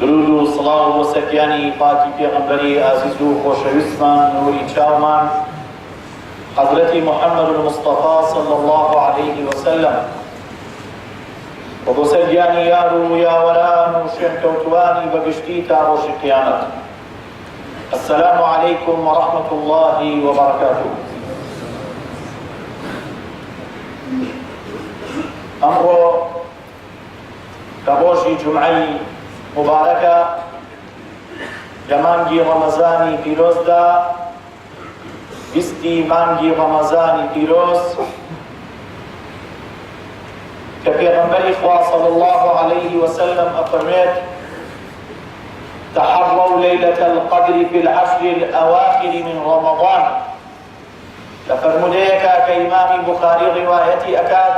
درود و سڵاو و سەکیانی پاکی پێغەمبەری ئازیز و خۆشەویستمان نوری چاومان حەزرەتی محەممەد المصطفى صلى الله عليه وسلم و بۆ سەرگیانی یار و یاوەران و شوێنکەوتوانی بەگشتی تا ڕۆژی قیامەت. السلام عليكم ورحمة الله وبركاته. ئەمڕۆ کە ڕۆژی جومعەی مبارەکە لە مانگی ڕەمەزانی پیرۆزدا، بیستی مانگی ڕەمەزانی پیرۆز کە پێغەمبەری خوا صلی الله عليه وسلم ئەفەرمێت: تحروا ليلة القدر في العشر الأواخر من رمضان. لفرموديك كإمام بخاري روايتي أكاد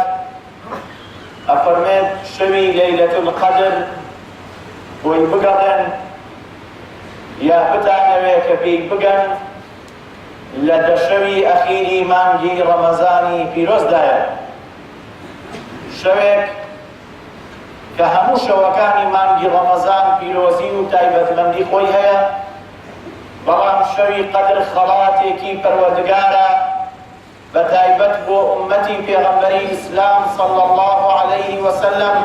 أفرميت شوي ليلة القدر ويبقرن يا بتعنويك في بقن لدى شوي أخيري مانجي رمضاني في روز داير شويك كهمو شوكاني مانجي رمضان پیرۆزی و تایبەتمەندی خۆی هەیە، بەڵام شەوی قەدر خەڵاتێکی پەروەردگارە بە تایبەت بۆ ئومەتی پێغەمبەری ئیسلام صلی الله عليه وسلم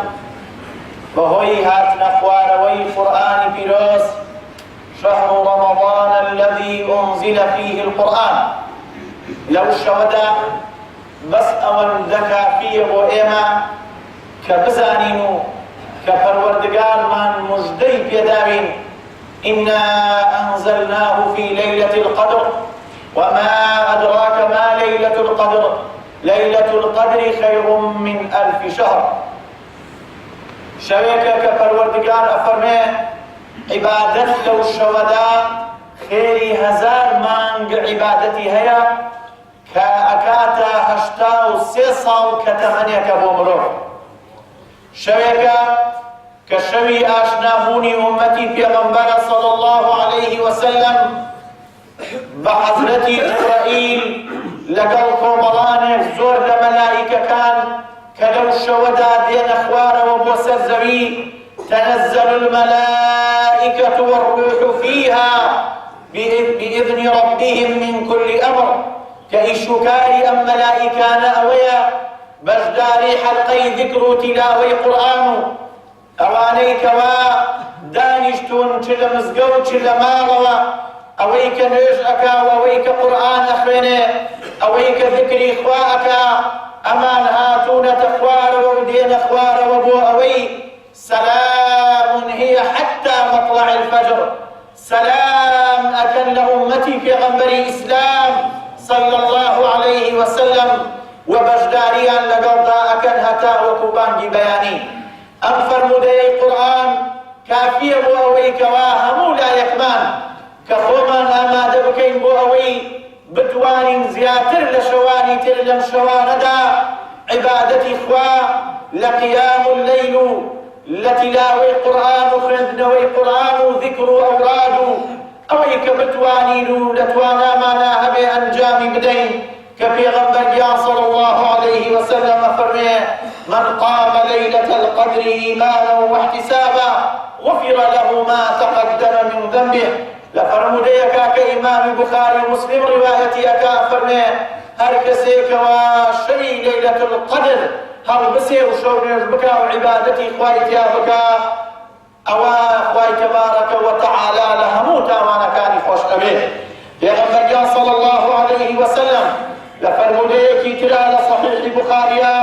بەهۆی هاتنە خوارەوەی قورئانی پیرۆز. شهر رمضان الذي أنزل فيه القرآن. لەو شەوەدا بەس ئەوەندەکە فیە بۆ ئێمە کە بزانین و كفروردگارمان مجدي بيداوين: إنا أنزلناه في ليلة القدر وما أدراك ما ليلة القدر ليلة القدر خير من 1000 شهر. شويك كفروردگار أفرمي عبادت لو الشودا خيري 1000 مانگ عبادتي هيا كأكاتا 83 سال كتمنيك بومرو. شويكا كشوي آشنابوني أمتي پیغمبر صلى الله عليه وسلم بحضرتي جبرائيل لقل قومضانك زور لملائكة كان كلو الشودا دين أخوار وبوسر زوي تنزل الملائكة والروح فيها بإذن ربهم من كل أمر. كإشكاري أم ملائكان أويا بجداري حلقي ذكر تلاوي قرآن أوانيك ودانشتون چل مزقو چل مالوا أويك نجأك وأويك قرآن أخويني أويك ذكري إخواءك أمان هاتون تخوار ودين أخوار وبو أوي. سلام هي حتى مطلع الفجر. سلام أكن لأمتي في غنبري إسلام صلى الله عليه وسلم وبجداريان لقلتا أكن هتا وكوبانجي بياني. أم فرمودي القرآن كافية بوأوي كواهمو لا يكمان كخومان أما دبكين بوأوي بتوانين زياتر لشواني ترلم شواندا عبادتي إخوة لقيام الليل لتلاوي القرآن وخندنوي القرآن وذكر أوراد أويك بتوانين لتوانا ما ناهب أنجام بدين كبيغمبر صلى الله عليه وسلم فرمي: من قام ليلة القدر إيمانا واحتسابا غفر له ما تقدم من ذنبه. لفرموديك كإمام بخاري مسلم روايتي أكا فرمي: هر كسيك وشري ليلة القدر هر بسي وشورنيش بكا وعبادتي خويتي بكا أوا خوي تبارك وتعالى لهموتا وانا كاني خوش أبيه. بيغمبر صلى الله عليه وسلم لفرموديكي ترى صحيح بخاريا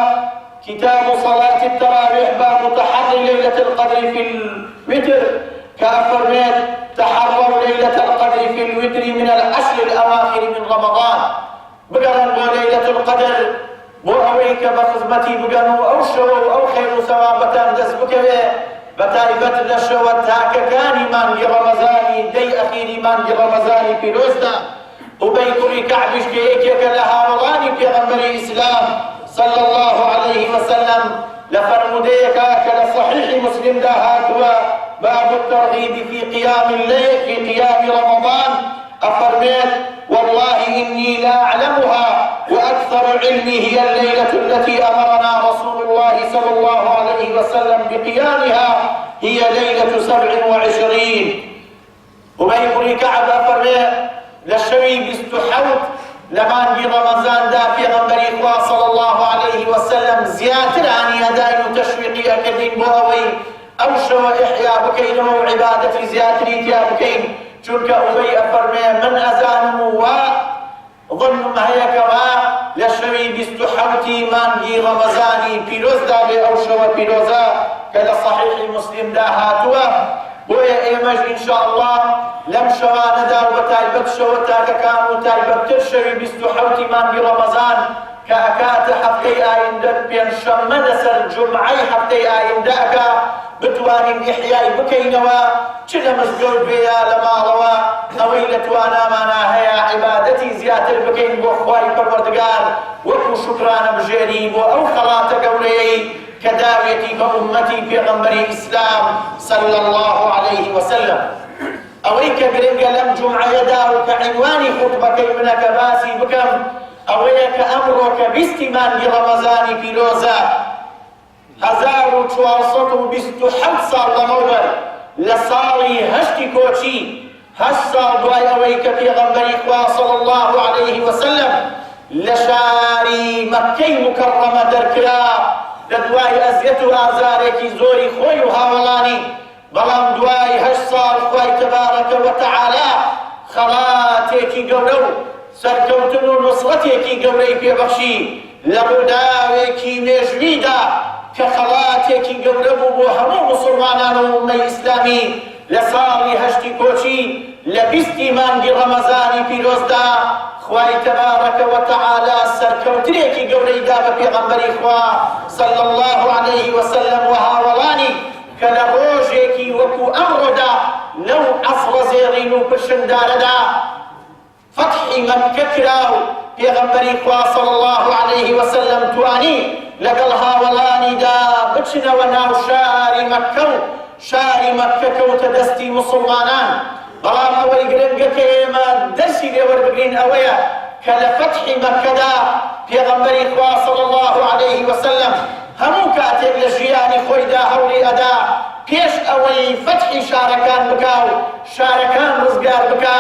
كتاب صلاة التراويح باب تحري ليلة القدر في الوتر كأفرميت: تحروا ليلة القدر في الوتر من العشر الأواخر من رمضان. بقرن ليلة القدر بوأويك بخزمتي بقنو أو شو أو خير ثوابتان دزبك بتايبت لشو التاككاني من رمضاني دي أخيري من رمضاني في الوسطى وبيكري كعبش كيك لها وغاني في غنبري الإسلام صلى الله عليه وسلم. لفرموديك كالصحيح مسلم داهاتوا باب الترغيب في قيام الليل في قيام رمضان. أفرميت: والله إني لا أعلمها وأكثر علمي هي الليلة التي أمرنا رسول الله صلى الله عليه وسلم بقيامها هي ليلة 27. وبي كري كعب أفرمي للشوي بستحوت لمان برمضان دا في غنبري إخوة صلى الله عليه وسلم زياتر عن يدين تشويقي أكدين بوهوي أو شو إحياء بكين وعبادة زياتري تيا بكين چونك أبي أفرمي من أزانم ظن هيك لشوي بستحوتي مانجي رمضاني بيروز دابي أو شو بيروزا كذا صحيح مسلم دا هاتوا ويا إيمج إن شاء الله لم شوا ندا وتايبت شو تاكا تايبت ترشوي بستحوتي مانجي رمضان كأكات حفتي آيندن بين شمد سر جمعي حفتي آينداك بتواني إحياء بكينوا چلا مزقود بيا لما روا نويلتوانا مانا هيا عبادتي زياتر بكين بو خواي پروردگار وكو شكرانا بجيري بو أو خلاط قولي كداويتي بأمتي في غنبري إسلام صلى الله عليه وسلم أويك برنجا لم جمع يداو كعنواني خطبك منك باسي بكم أويك أمرك باستمان لرمضان في لوزا 1427 سال لموبر لصالي هشتي كوشي هشتا دواي أويك في غنبري إخوة صلى الله عليه وسلم لشاري مكي مكرمة دركرا لدواي أزيتو آزاريكي زوري خوي وهاولاني بلام دواي هش صار خوي تبارك وتعالى خلاتيكي قولو سركوتن و نصرتێکی گەورەی پێبەخشی لە ڕووداوێکی مێژوویدا کە خەڵاتێکی گەورە بوو بۆ هەموو موسڵمانان و ئوممەی ئیسلامی لە ساڵی هەشتی کۆچی لە 20 مانگی ڕەمەزانی پیرۆزدا خوای تەبارەکە وتەعالە سەرکەوتنێکی گەورەی دا بە پێغەمبەری خوا صلی الله عليه وسلم و هاوڵانی کە لە ڕۆژێکی وەکو ئەمڕۆدا لەو عەسڕە زێڕین و پرشندارەدا فتحی مەکە کراو پێغەمبەری خوا صلی الله عليه وسلم توانی لەگەڵ هاوڵانیدا بچنەوە ناو شاری مەکە و شاری مەکە کەوتە دەستی موسڵمانان بەڵام ئەوەی گرنگە کە ئێمە دەرسی لێ وەربگرین ئەوەیە کە لە فتحی مەکەدا پێغەمبەری خوا صلی الله عليه وسلم هەموو کاتێک لە ژیانی خۆیدا هەوڵی ئەدا پێش ئەوەی فتحی شارەکان بکا و شارەکان ڕزگار بکا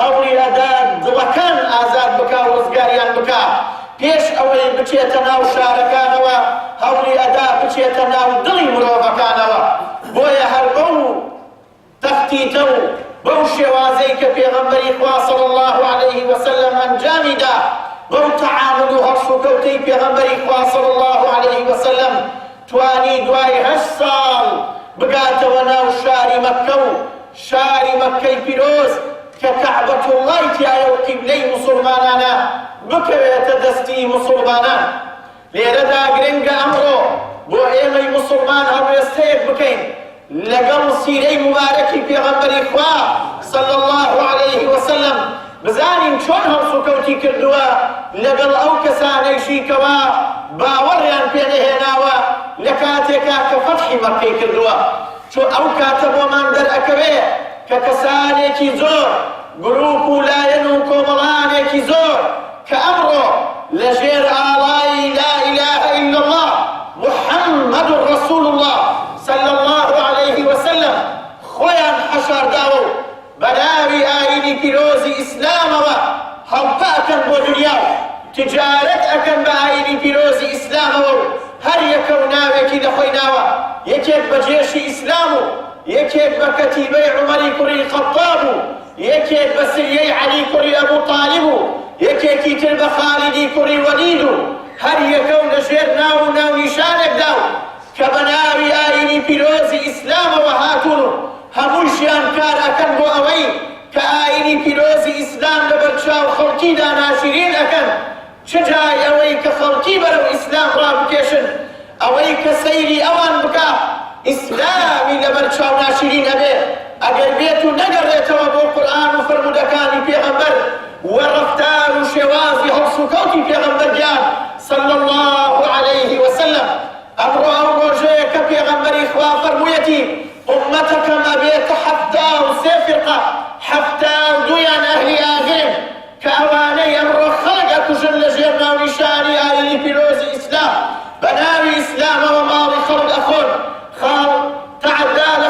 هەوڵی ئەدا دڵەکان ئازاد بکا و ڕزگاریان بکا پێش ئەوەی بچێتە ناو شارەکانەوە هەوڵی ئەدا بچێتە ناو دڵی مرۆڤەکانەوە بۆیە هەر بەو تەختیتە و بەو شێوازەی کە پێغەمبەری خوا صلی الله عليه وسلم ئەنجامیدا بەو تەعامل و هەڵسوکەوتەی پێغەمبەری خوا صلی الله عليه وسلم توانی دوای 8 ساڵ بگاتەوە ناو شاری مەکە و شاری مەکەی پیرۆز کە کەعبەت اللای تایە و قیبلەی موسڵمانانە بکەوێتە دەستی موسڵمانان لێرەدا گرنگە ئەمڕۆ بۆ ئێمەی موسڵمان هەڵوێستەیەک بکەین لەگەڵ سیرەی مبارەکی پێغەمبەری خوا صلی الله عليه وسلم بزانین چۆن هەڵسوکەوتی کردووە لەگەڵ ئەو کەسانەیشی کەوا باوەڕیان پێنەهێناوە لە کاتێکا کە فەتحی مەکەی کردووە چۆن ئەو کاتە بۆمان دەرئەکەوێ کە کەسانێکی زۆر گروپ و لایەن و کۆمەڵانێکی زۆر کە ئەمڕۆ لەژێر ئاڵای لا إله إلا الله محمد رسول الله صلى الله عليه وسلم خۆیان حەشارداوە و بەناوی ئایینی پیرۆزی ئیسلامەوە هەڵقە ئەکەن بۆ دنیا و تجارەت ئەکەن بە ئایینی پیرۆزی ئیسلامەوە و هەر یەکە و ناوێکی لەخۆی ناوە یەکێک بە جێشی ئیسلام و یەکێک بە کەتیبەی عومەری کوڕی خەتاب و یەکێک بە سریەی عەلی کوڕی ئەبوو تاڵیب و یەکێکی تر بە خالیدی کوڕی وەلید و هەر یەکە و لەژێر ناو و ناونیشانێکدا و کە بە ناوی ئایینی پیرۆزی ئیسلامەوە هاتوون و هەمووشیان کار ئەکەن بۆ ئەوەی کە ئایینی پیرۆزی ئیسلام لە بەرچاو خەڵکیدا ناشرین ئەکەن چ جای ئەوەی کە خەڵکی بەرەو ئیسلام ڕابکێشن ئەوەی کە سەیری ئەوان بکە ئیسلامی لە بەرچاو ناشرین ئەبێ ئەگەر بێت و نەگەڕێتەوە بۆ قورئان و فەرمودەکانی پێغەمبەر و ڕەفتار و شێوازی هەڵسوکەوتی پێغەمبەریان صلی الله عليه وسلم ئەمڕۆ ئەو ڕۆژەیە کە پێغەمبەری خوا فەرموویەتی أمتكم أبيت حتى وسفقة حتى دويان أهل آغين كأواني أمر خلق أكجل جيرنا ونشاني آلي بيروز إسلام بناوي إسلام وماضي خلق أخون خال تعدال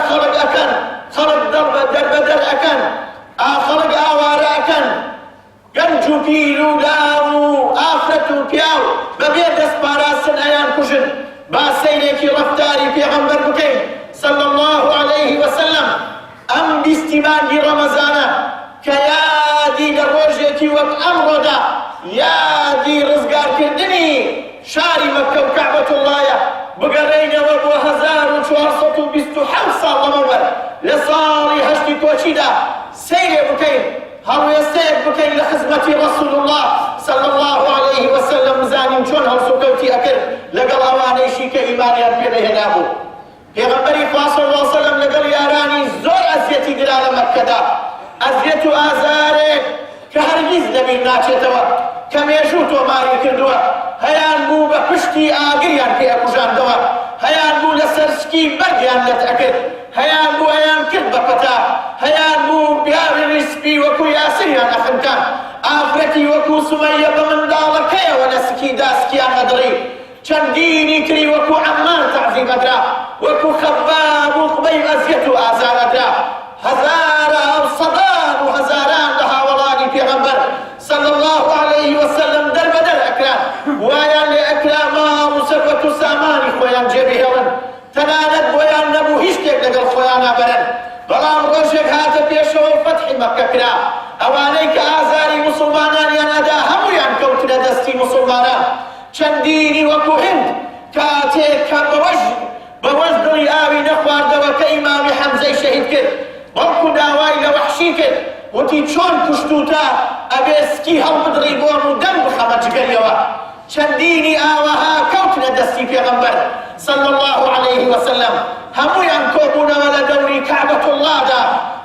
وتی مانگی ڕەمەزانە کە یادی لە ڕۆژێکی وەک ئەمڕۆدا یادی ڕزگارکردنی شاری مەککە و کەعبەتوڵڵایە بگەڕێینەوە بۆ 1427 ساڵ لەمەوبەر لە ساڵی هەشتی کۆچیدا سەیرێ بکەین هەڵوێستەیەک بکەین لە خزمەتی ڕەسوول الله صلی الله عليه وسلم بزانین چۆن هەڵسوکەوتی ئەکرد لەگەڵ ئەوانەیشی کە ئیمانیان پێدەهێنا بوو. پێغەمبەری خوا صلی الله علیه وسلم لەگەڵ یارانی زۆر ئەزیەتی درا لە مەککەدا، ئەزیەت و ئازارێک کە هەرگیز لەبیر ناچێتەوە، کە مێژوو تۆماری کردووە، هەیان بوو بە پشتی ئاگریان پێ ئەکوژاندەوە، هەیان بوو لەسەر سکی بەرگیان لەت ئەکرد، هەیان بوو ئەیان کرد بە پەتا، هەیان بوو پیاوی ڕیسپی وەکو یاسریان ئەخنکان، ئافرەتی وەکو سومەیە بە منداڵەکەیەوە لە سکیدا سکیان ئەدڕی، چەندینی تری وەکو عەمار تەعزیب ئەدرا، وەکو خەباب و خوبەیب ئەزیەت و ئازار ئەدرا، هەزارە و سەدان و هەزاران لە هاوڵانی پێغەمبەر صلی الله عليه وسلم دەربەدەر ئەکران، وایان لێ ئەکرا ماڵ و سەروەت و سامانی خۆیان جێبەهێڵن، تەنانەت بۆیان نەبوو هیچ شتێک لەگەڵ خۆیان نابەرن. بەڵام ڕۆژێک هاتە پێشەوە فەتحی مەککە کرا، ئەوانەی کە ئازاری موسڵمانانیان ئەدا هەموویان کەوتنە دەستی موسڵمانان، چەندینی وەکو هند کاتێک کە بەوەش دڵی ئاوی نەخواردەوە کە ئیمامی حەمزەی شەهید کرد، بەڵکو داوای لە وەحشی کرد، وتی چۆن کوشتوتە ئەبێ سکی هەڵبدڕی بۆم و دەم بخەمە جگەریەوە. چەندینی ئاوەها کەوتنە دەستی پێغەمبەر صلی الله عليه وسلم، هەموویان کۆبوونەوە لە دەوری کەعبەتوڵڵادا.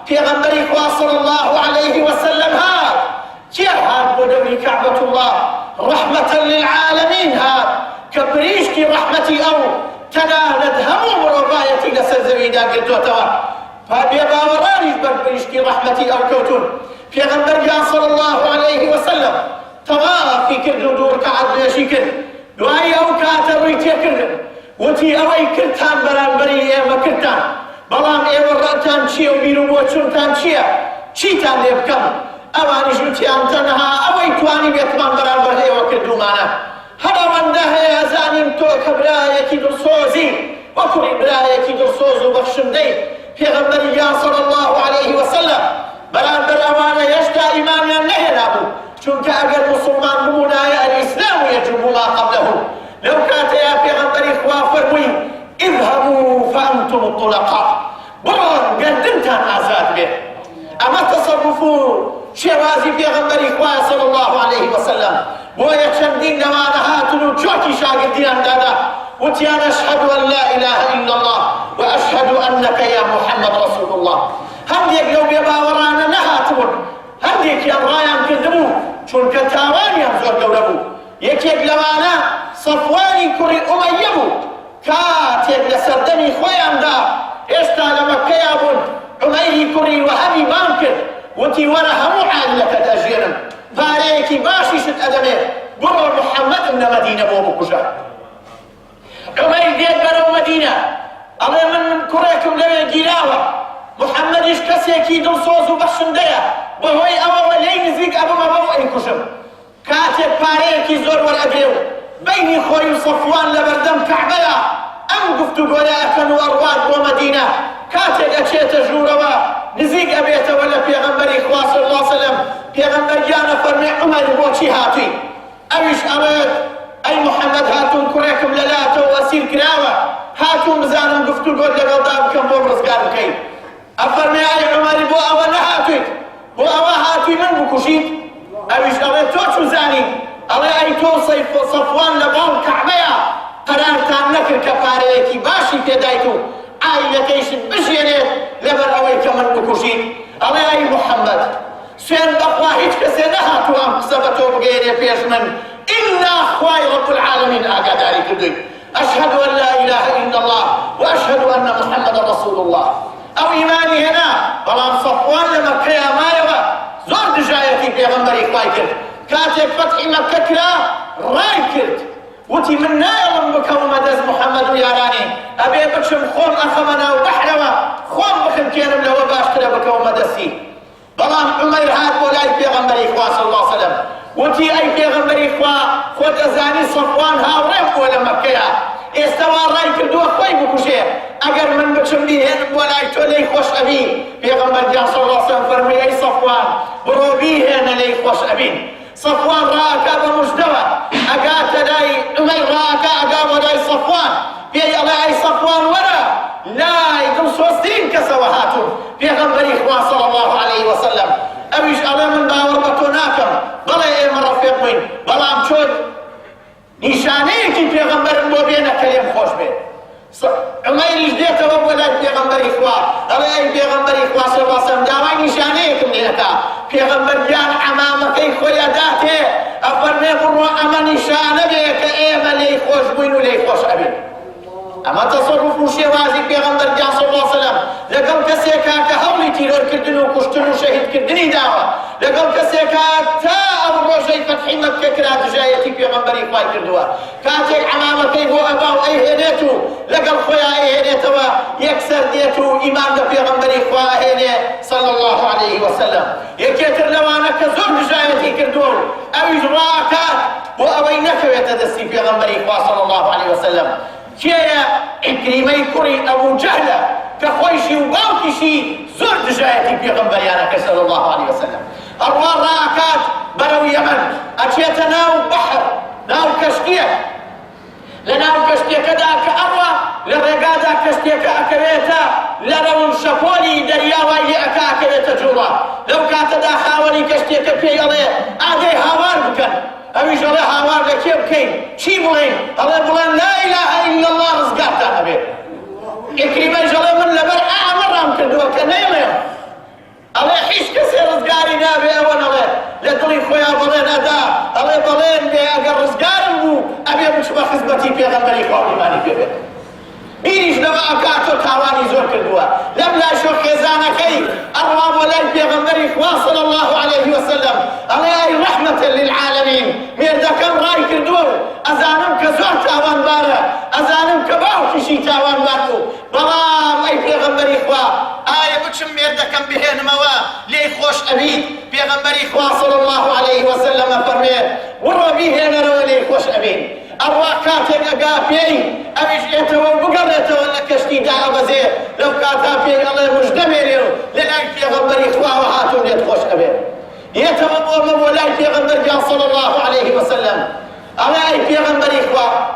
پێغەمبەری خوا صلی الله عليه وسلم هات، چێ هات بۆ دەوری کەعبەتوڵڵا؟ ڕەحمەتەن للعالەمین هات کە پریشتی ڕەحمەتی ئەو تەنانەت هەموو مرۆڤایەتی لەسەر زەویدا گرتووەتەوە. پێباوەڕانیش بەر پریشتی ڕەحمەتی ئەو کەوتون. پێغەمبەریان صلی الله عليه وسلم تەوافی کرد و دوو ڕەکەعەت نوێژی کرد، دوای ئەو کاتە ڕووی تێکردن، وتی ئەوەی کردتان بەرامبەری ئێمە کردتان، بەڵام ئێوە ڕەتان چییە و بیر و بۆچوونتان چییە؟ چیتان لێ بکەم؟ ئەوانیش وتیان تەنها ئەوەی توانی بێتمان بەرامبەر ئێوە کردومانە. هەر ئەوەندە هەیە زانین تۆ کە برایەکی دڵسۆزی، وەکوڕی برایەکی دڵسۆز و بەخشندەی پێغەمبەریان صلی الله عليه وسلم بەرامبەر ئەوانە هێشتا ئیمانیان نەهێنا بوو، چونکە ئەگەر موسڵمان ببوونایە ئەلئیسلام یەجوب ما قبله. لەو کاتەیە پێغەمبەری خوا فەرمووی اذهبوا فأنتم الطلقاء، بڕۆن گەردنتان ئازاد بێت. ئەمە تەسەڕوف و شێوازی پێغەمبەری خوایە صلی الله عليه وسلم. بۆیە چەندین لەوانە هاتون و چۆکی شاگردیان دادا، وتیان ئەشهەد ئەن لا إله إلا الله وأشهد أنك يا محمد رسول الله. هەندێک لەو بێباوەڕانە نەهاتبوون، هەندێکیان ڕایان کردبوو چونکە تاوانیان زۆر گەورە بوو. یەکێک لەوانە سەفوانی کوڕی ئومەیە بوو، کاتێک لە سەردەمی خۆیاندا ئێستا لە مەککەیا بوون، عومەیری کوڕی وەهەبی بان کرد، وتی وەرە هەموو عائیلەکەت ئەژێنم، پارەیەکی باشیشت ئەدەمێ، بڕۆ محەممەدم لە مەدینە بۆ بکوژە. عومەیر دێت بەرەو مەدینە، ئەڵێ من کوڕێکم لەوێ گیراوە، محەممەدیش کەسێکی دڵسۆز و بەخشندەیە، بەهۆی ئەوەوە لێی نزیک ئەبمەوە و ئەیکوژم. کاتێک پارەیەکی زۆر وەرئەگرێ و بەینی خۆی و سەفوان لە بەردەم کەعبەیە ئەم گفتوگۆیە ئەکەن و ئەڕوات بۆ مەدینە. کاتێک ئەچێتە ژوورەوە نزیک ئەبێتەوە لە پێغەمبەری خوا صلی الله علیه وسلم، پێغەمبەریانە فەرمێ عومەر بۆچی هاتووی؟ ئەویش ئەڵێت ئەی محەممەد هاتوون کوڕێکم لەلاتەوە ئەسیر کراوە، هاتوون بزانم گفتوگۆت لەگەڵدا بکەم بۆ ڕزگار بکەین. ئەفەرمێ ئەی عومەری بۆ ئەوە نەهاتوویت، بۆ ئەوە هاتووی من بکوژیت؟ ئەویش ئەڵێ تۆ چوو زانی؟ ئەڵێ ئەی تۆ سەفوان لە باڵ کەعبەیە قەرارتان نەکرد کە پارەیەکی باشی پێدایت و عائیلەکەیشت بژێنێت لەبەر ئەوەی کە من بکوژیت؟ ئەڵێ ئەی محەممەد سوێن بەخوا هیچ کەسێ نەهاتوو ئەم قسە بە تۆ بگەێنێ پێش من ئیلا خوای رب العالمین ئاگاداری کردووی. أشهد أن لا إله إلا الله وأشهد أن محمد رسول الله. أو إيماني هنا بەڵام سەفوان لە مەککەیە مایەوە زۆر دژایەتی پێغەمبەری خوای کرد. کاتێک فەتحی مەککە کرا ڕای کرد، وتی من نایەڵم بکەومە دەست محەممەد و یارانی، ئەبێ بچم خۆم ئەخەمە ناو بەحرەوە خۆم بخنکێنم لەوە باشترە بکەومە دەستی. بەڵام عومەیر هات بۆ لای پێغەمبەری خوا صلی الله علیه وسلم، وتی ئەی پێغەمبەری خوا خۆت ئەزانی سەفوان هاوڕێم بووە لە مەککەیە، ئێستا وا ڕای کردووە خۆی بکوژێ، ئەگەر من بچم بیهێنم بۆ لای تۆ لێی خۆش ئەبی. پێغەمبەریان صلی الله خوش أبين صفوان راك بمجدوى أقات لاي عمير راك أقام لاي صفوان في أي صفوان ولا لا يقول سوستين كسوهاتهم في غنبري إخوان صلى الله عليه وسلم أبيش ألا من باور بطوناكم بلا إيه مرة في قوين بلا أمشود نشانيكي في غنبر المبينة كلام خوش بين عمير جديته ولا في غنبر إخوان ألا أي في غنبر إخوان صلى الله عليه وسلم دعواني نشانيكم لك في غنبر جان عمامك أي خويا داته أفرمي بروا أما نشان بيك إيه ملي خوش بين ولي خوش أبين أما تصرف وشوازي في غنبر جان صلى الله عليه وسلم لقل كسيكا كهولي تيرور كردنو كشتنو شهيد كردني داوة لقل كسيكا تا أبو روجي فتحي مكة كرات جايتي في غنبر إخوان كردوا كاتك عمامك أي هو أباو أي هنيتو لقل خويا أي هنيتو يكسر ديتو إيمان في غنبر إخوان هني صلى الله عليه وسلم يكيتر لوانك زور جايتي كردوا أو إجراءات وأوينك يتدسي في غنبر إخوان صلى الله عليه وسلم كيا إكريمي كوري أبو جهل كخويشي وباوكيشي زور دجايتي في غنبريانك صلى الله عليه وسلم أروار راكات برو يمن أتيت ناو بحر ناو كشتيك لناو كشتيك دا كأروى لرقادا كشتيك أكريتا لنو شفولي درياوي لأكا أكريتا جورا لو كانت دا خاولي كشتيك في يلي آدي هاوار بكن أبي جل هاوار لكيب كين شي بلين الله بلين لا إله إلا الله رزقاتا أبي إكريمة جل من لبر أعمر رامكن دوا كنيلهم الله حيش كسر رزقاري نابي أول الله لدلي خويا بلين أدا الله بلين بأجر رزقاري بو أبي مشبه خزبتي في غنبري خوالي ماني بيبي بيريش لما أكاتو تاواني زور كردوا لم لا شو خزانكي أرواب ولاي في غنبري صلى الله عليه وسلم الله أي رحمة للعالمين ميردا كم راي كردوا أزانم كزور تاوان بارا أزانم كباو كشي تاوان بارو بلام أي في غنبري آية بتشم ميردا كم بهين موا لي خوش أبيد في غنبري صلى الله عليه وسلم فرمي ورا بيهين رو لي خوش أبيد الراكاتك أقافي أبيش يتوى بقريته ولا كشتي داعا بزير لو كاتافي الله مجدميريو للاي في غنبر إخوة وهاتون يتخوش أبير يتوى بوما ولاي في غنبر جان صلى الله عليه وسلم ألاي في غنبر إخوة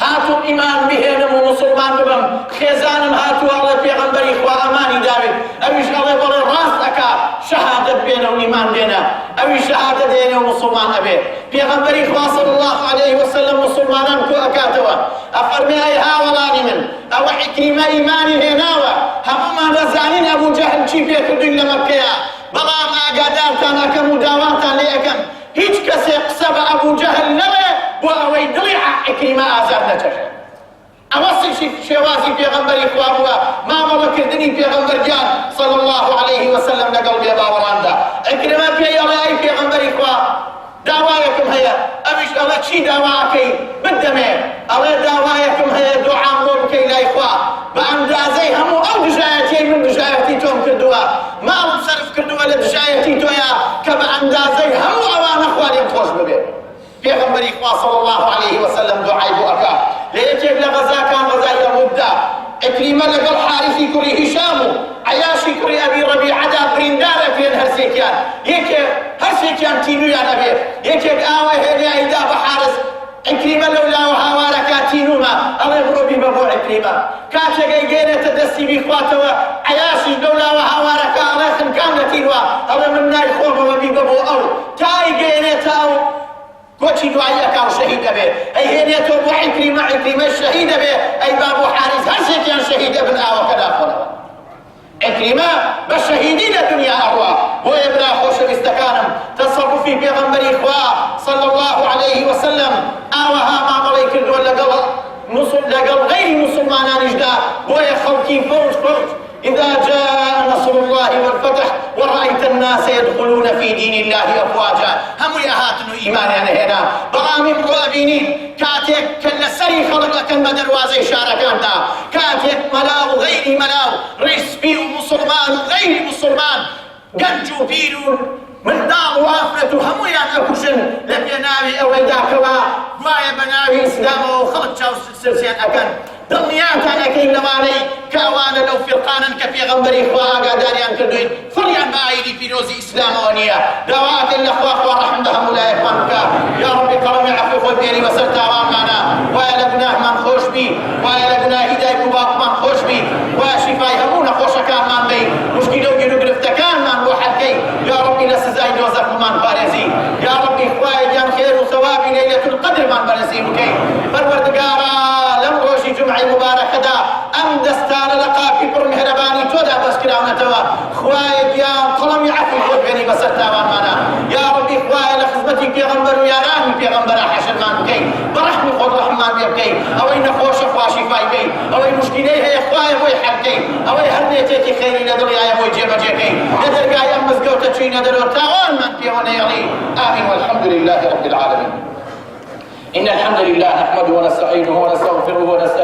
هاتون إيمان بهنم ومسلمان بهم خيزانم هاتوا الله في غنبر إخوة أماني داوي أبيش الله يقول راس أكا شهادة بينا وإيمان بينا أبي شهادة دينا ومسلمان أبي في غنبر إخوة صلى الله عليه وسلم مسلمانا كو أكاتوا أفرمي أي هاولاني من أو حكريم إيماني هناوة هم ما نزانين أبو جهل شي فيك الدنيا مكيا بلا ما قادرتنا كمداواتا ليكم هيج كسي قصب أبو جهل نوي وأوي دليع حكريم آزاد نتجه أوصل شوازي في غنبر إخوة ما ملك الدنيا في غنبر جان صلى الله عليه وسلم لقلب يا باوراندا إكرمة في يلاي في غنبر إخوة دعوايكم هي أبيش الله شي دعواكي بالدمير الله دعوايكم هي دعاء مول كي لا إخوة بأندازي همو أو دجايتي من دجايتي توم كردوا ما أصرف كردوا لدجايتي تويا كبأندازي همو أوان أخواني بخوش ببير في غنبر إخوة صلى الله عليه وسلم دعاي بؤكا ليجيب لغزا كان غزا يمدى إكريمة لقل حارثي كري هشامو عياشي كري أبي ربيعة بريندارة في هرسيكيان يك هرسيكيان تينو يا نبي يك آوه هني أيدا بحارس إكريمة لولا وهاواركا تينوما الله يبرو ببابو إكريمة كاتشا جيجينة تدسي بإخواتوا عياشي لولا وهاواركا الله خنكامنا تينوا الله من ناي خوبه وبيبابو أو تاي جينة أو كوتشي دعايك أو شهيد به أي هنيته أبو عكرمة الشهيد به أي بابو حارس هرسك يا شهيد ابن آوى كذا عكرمة بالشهيدين الدنيا أروى ويبلا خوش استكانم تصرفي في غنبر إخوة صلى الله عليه وسلم آوها ما مليك الدول لقل غير مسلمان نجدا ويخلقين فوج إذا جاء نصر الله والفتح ورأيت الناس يدخلون في دين الله أفواجا هم يهاتنوا إيمان يعني هنا برامي مروابينين كاتك كل سري خلق كان بدروازي شاركانتا كاتك ملاو غير ملاو رسبي ومسلمان وغير مسلمان قنجو بيرو من دار وافرة هم يأكلون لبناوي أو يداكوا وايا بناوي إسلام وخلق شاو سلسيان أكن دڵنیاتانەکەین لەوانەی کاوانە لەو فرقانن کە پێغەمبەری خوا ئاگاداریان کردوین فڕیان بە ئایدی پیرۆزی ئیسلامەوە نییە داواکەن لە خوا ڕەحم بە هەموو لایەکمان بکە یا ڕەبی کەڕەمی عەفوی خۆی بێنی بەسەر تاوانمانە وایە لە گوناهمان خۆش بی وایە لە گوناهی دایک و باوکمان خۆش بی وایە شیفای هەموو نەخۆشەکانمان بی مشکیلە و گیر و گرفتەکانمان بۆ حەلکەی یا ڕەبی لە سزای دۆزەخمان پارێزی یا ڕەبی خوای گیان خێر و سەوابی لەیلەتول قەدرمان بەنصیب بکەی پەروەردگارە لەم ڕۆژی جومعەی مبارەکەدا ئەم دەستانە لە قاپی پڕ میهرەبانی تۆدا بەسکراونەتەوە خوای گیان قەڵەمی عەفوی خۆت بێنی بەسەر تاوانمانە یا ڕەبی خوای لە خزمەتی پێغەمبەر و یارانی پێغەمبەرە حەشرمان بکەی بەڕەحمی خۆت ڕەحممان پێ بکەی ئەوەی نەخۆشە خوا شیفای بکەی ئەوەی مشکیلەی هەیە خوایە بۆی حەلکەی ئەوەی هەر نێتێکی خەیری لە دڵیایە بۆی جێبەجێکەی لە دەرگای ئەم مزگەوتە چووینە دەرەوە تاوانمان پێوە نەیەڵی آمین والحمد لله رب العالمين إن الحمد لله نحمده ونستعينه ونستغفره ونستهديه